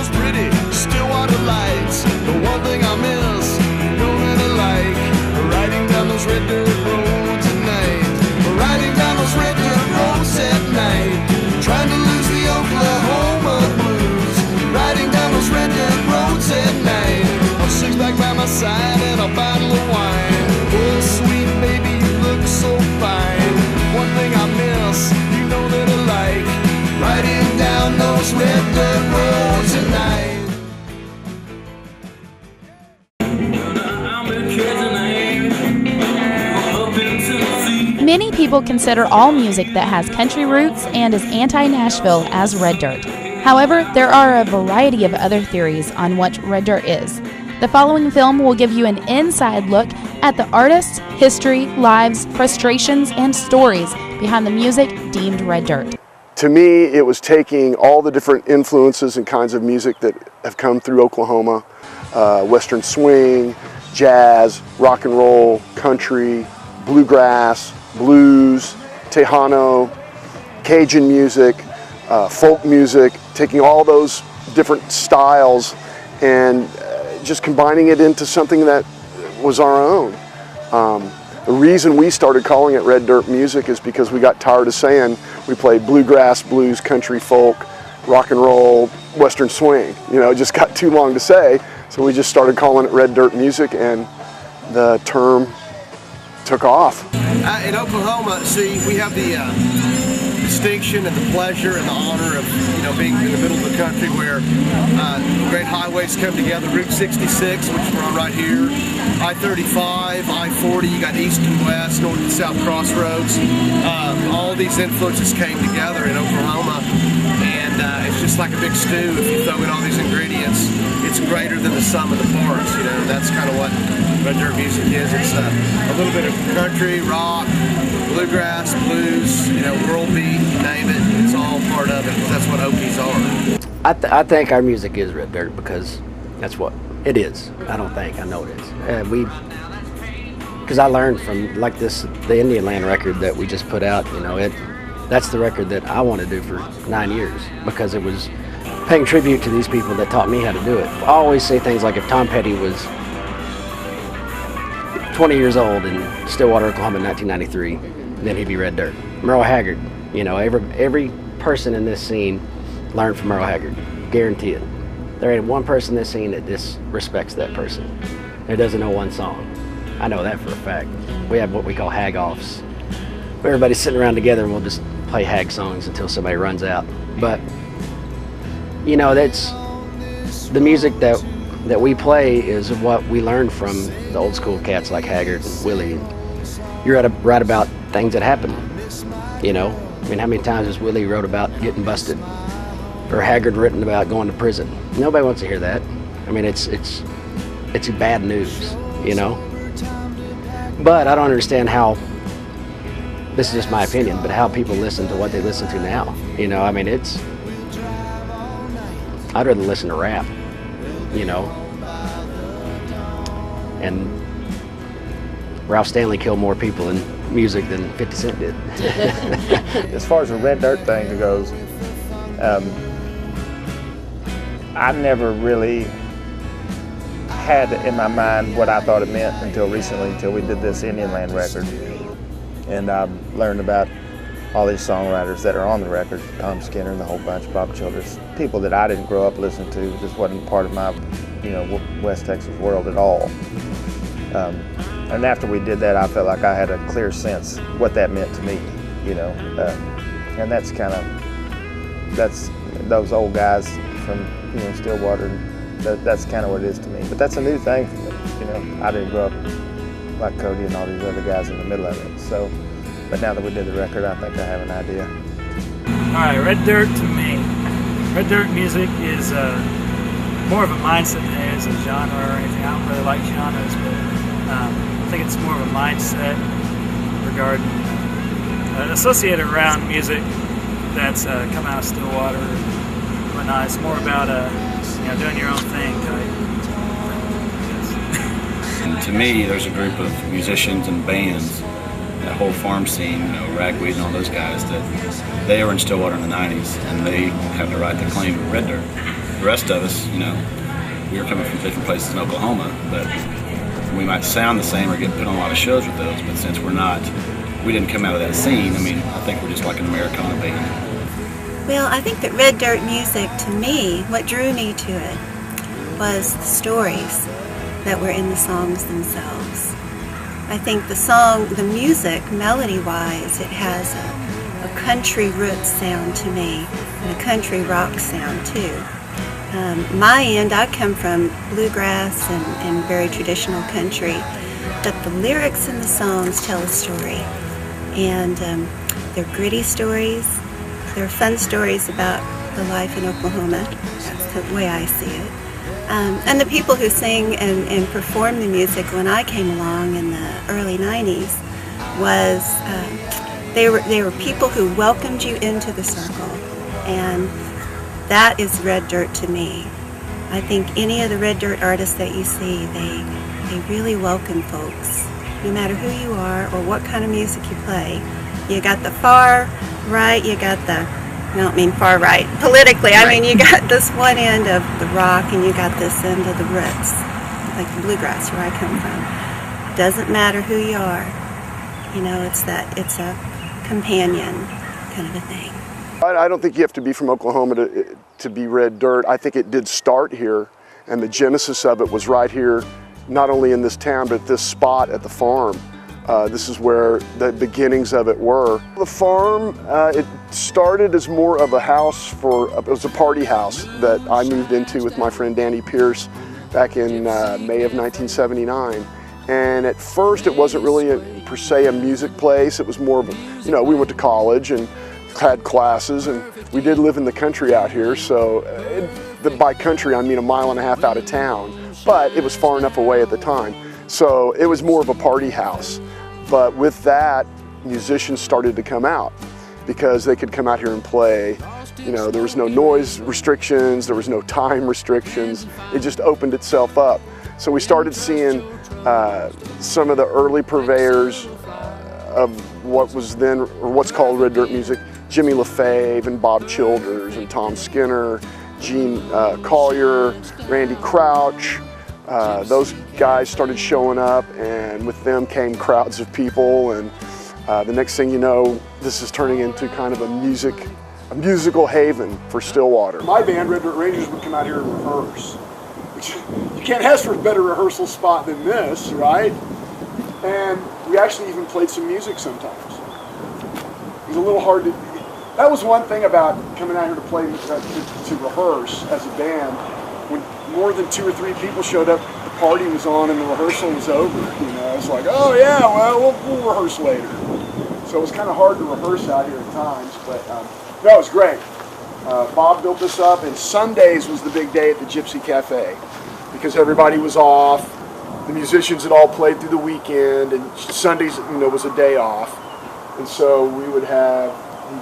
those pretty Stillwater lights. The one thing I miss, you know that I like, riding down those red dirt roads at night. Riding down those red dirt roads at night, trying to lose the Oklahoma blues. Riding down those red dirt roads at night, a six-pack by my side and a bottle of wine. Oh, sweet baby, you look so fine. One thing I miss, you know that I like, riding down those red dirt roads at night. Many people consider all music that has country roots and is anti-Nashville as red dirt. However, there are a variety of other theories on what red dirt is. The following film will give you an inside look at the artists, history, lives, frustrations, and stories behind the music deemed red dirt. To me, it was taking all the different influences and kinds of music that have come through Oklahoma, Western swing, jazz, rock and roll, country, bluegrass, blues, Tejano, Cajun music, folk music, taking all those different styles and just combining it into something that was our own. The reason we started calling it red dirt music is because we got tired of saying we played bluegrass, blues, country, folk, rock and roll, Western swing. You know, it just got too long to say, so we just started calling it red dirt music, and the term took off. In Oklahoma, see, we have the distinction and the pleasure and the honor of, you know, being in the middle of the country where great highways come together. Route 66, which we're on right here, I-35, I-40, you got east and west, north and south crossroads. All these influences came together in Oklahoma, and it's just like a big stew. If you throw in all these ingredients, it's greater than the sum of the parts. You know, that's kind of what red dirt music is. It's a little bit of country, rock, bluegrass, blues, you know, world beat, name it. It's all part of it. That's what Okies are. I think our music is red dirt because that's what it is. I don't think, I know it is. Because I learned from like the Indian Land record that we just put out. You know, that's the record that I want to do for 9 years because it was paying tribute to these people that taught me how to do it. I always say things like if Tom Petty was 20 years old in Stillwater, Oklahoma in 1993, then he'd be red dirt. Merle Haggard, you know, every person in this scene learned from Merle Haggard, guarantee it. There ain't one person in this scene that disrespects that person, that doesn't know one song. I know that for a fact. We have what we call hag-offs. Everybody's sitting around together and we'll just play hag songs until somebody runs out. But, you know, that's the music that we play is what we learned from the old school cats like Haggard and Willie. You're right about things that happen, you know. I mean, how many times has Willie wrote about getting busted? Or Haggard written about going to prison? Nobody wants to hear that. I mean, it's bad news, you know. But I don't understand how, this is just my opinion, but how people listen to what they listen to now. You know, I mean, I'd rather listen to rap, you know. And Ralph Stanley killed more people in music than 50 Cent did. As far as the red dirt thing goes, I never really had in my mind what I thought it meant until recently, until we did this Indian Land record. And I learned about all these songwriters that are on the record, Tom Skinner and the whole bunch, Bob Childress, people that I didn't grow up listening to, just wasn't part of my, you know, West Texas world at all. And after we did that, I felt like I had a clear sense what that meant to me, you know. And that's kind of, that's those old guys from, you know, Stillwater, that's kind of what it is to me. But that's a new thing for me, you know. I didn't grow up like Cody and all these other guys in the middle of it. So, but now that we did the record, I think I have an idea. All right, red dirt to me. Red dirt music is more of a mindset than it is a genre or anything. I don't really like genres, but I think it's more of a mindset regarding associated around music that's come out of Stillwater and whatnot. It's more about you know, doing your own thing type. And to me, there's a group of musicians and bands, that whole farm scene, you know, Ragweed and all those guys, that they were in Stillwater in the 90s, and they have the right to claim red dirt. the rest of us, you know, we were coming from different places in Oklahoma, but we might sound the same or get put on a lot of shows with those, but since we didn't come out of that scene, I mean, I think we're just like an Americana band. Well, I think that Red Dirt music, to me, what drew me to it was the stories that were in the songs themselves. I think the music, melody-wise, it has a country roots sound to me, and a country rock sound too. My end, I come from bluegrass and very traditional country, but the lyrics in the songs tell a story. And they're gritty stories, they're fun stories about the life in Oklahoma. That's the way I see it. And the people who sing and perform the music when I came along in the early 90s was, they were people who welcomed you into the circle. And that is Red Dirt to me. I think any of the Red Dirt artists that you see, they really welcome folks, no matter who you are or what kind of music you play. You got the far right, you got the, I don't mean far right politically, I mean you got this one end of the rock and you got this end of the roots, like the bluegrass where I come from. Doesn't matter who you are, you know, it's a companion kind of a thing. I don't think you have to be from Oklahoma to be Red Dirt. I think it did start here, and the genesis of it was right here, not only in this town, but this spot at the farm. This is where the beginnings of it were. The farm, it started as more of a house it was a party house that I moved into with my friend Danny Pierce back in May of 1979. And at first it wasn't really per se a music place. It was more of a, you know, we went to college and had classes, and we did live in the country out here, so by country I mean 1.5 miles out of town, but it was far enough away at the time, so it was more of a party house. But with that, musicians started to come out because they could come out here and play. You know, there was no noise restrictions, there was no time restrictions, it just opened itself up. So we started seeing some of the early purveyors of what was then, or what's called Red Dirt music, Jimmy LaFave and Bob Childers and Tom Skinner, Gene Collier, Randy Crouch. Those guys started showing up, and with them came crowds of people, and the next thing you know, this is turning into kind of a musical haven for Stillwater. My band, Red Dirt Rangers, would come out here and rehearse. You can't ask for a better rehearsal spot than this, right? And we actually even played some music sometimes. It was a little hard to... That was one thing about coming out here to play, to rehearse as a band. When more than 2 or 3 people showed up, the party was on and the rehearsal was over. You know, it's like, oh yeah, well, we'll rehearse later. So it was kind of hard to rehearse out here at times, but no, it was great. Bob built this up, and Sundays was the big day at the Gypsy Cafe because everybody was off. The musicians had all played through the weekend, and Sundays, you know, was a day off. And so we'd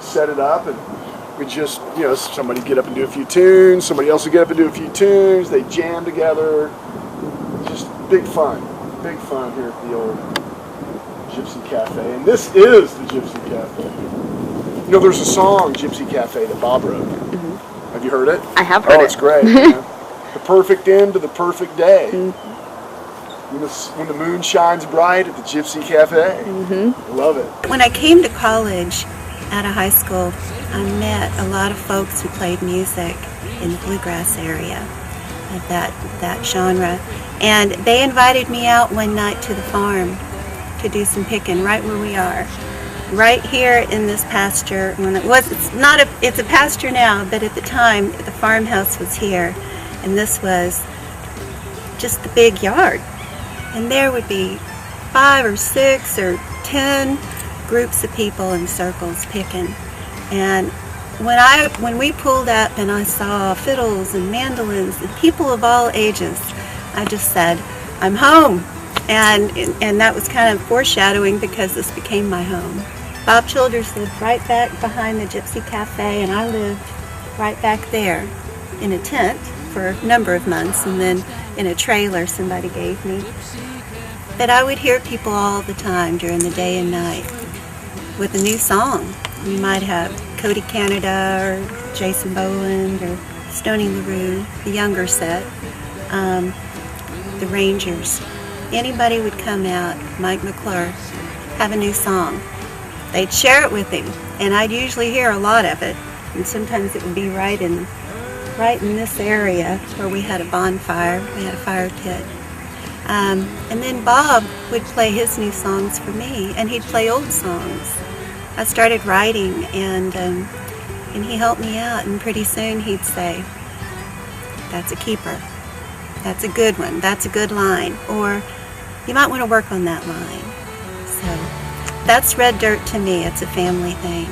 set it up, and we'd just, you know, somebody get up and do a few tunes, somebody else would get up and do a few tunes, they'd jam together. Just big fun here at the old Gypsy Cafe. And this is the Gypsy Cafe. You know, there's a song, Gypsy Cafe, that Bob wrote. Mm-hmm. Have you heard it? I have heard it. Oh, it's great. You know? The perfect end to the perfect day. Mm-hmm. When the moon shines bright at the Gypsy Cafe. Mm-hmm. Love it. When I came to college out of high school, I met a lot of folks who played music in the bluegrass area of that genre. And they invited me out one night to the farm to do some picking right where we are. Right here in this pasture. It's a pasture now, but at the time the farmhouse was here, and this was just the big yard. And there would be 5 or 6 or 10 groups of people in circles picking. And when we pulled up and I saw fiddles and mandolins and people of all ages, I just said, I'm home. And that was kind of foreshadowing because this became my home. Bob Childers lived right back behind the Gypsy Cafe, and I lived right back there in a tent for a number of months, and then in a trailer somebody gave me. But I would hear people all the time during the day and night with a new song. You might have Cody Canada or Jason Boland or Stony LaRue, the younger set, the Rangers. Anybody would come out, Mike McClure, have a new song. They'd share it with him, and I'd usually hear a lot of it. And sometimes it would be right in this area where we had a bonfire, we had a fire pit. And then Bob would play his new songs for me, and he'd play old songs. I started writing, and he helped me out, and pretty soon he'd say, "That's a keeper. That's a good one. That's a good line." Or, "You might want to work on that line." So that's Red Dirt to me. It's a family thing.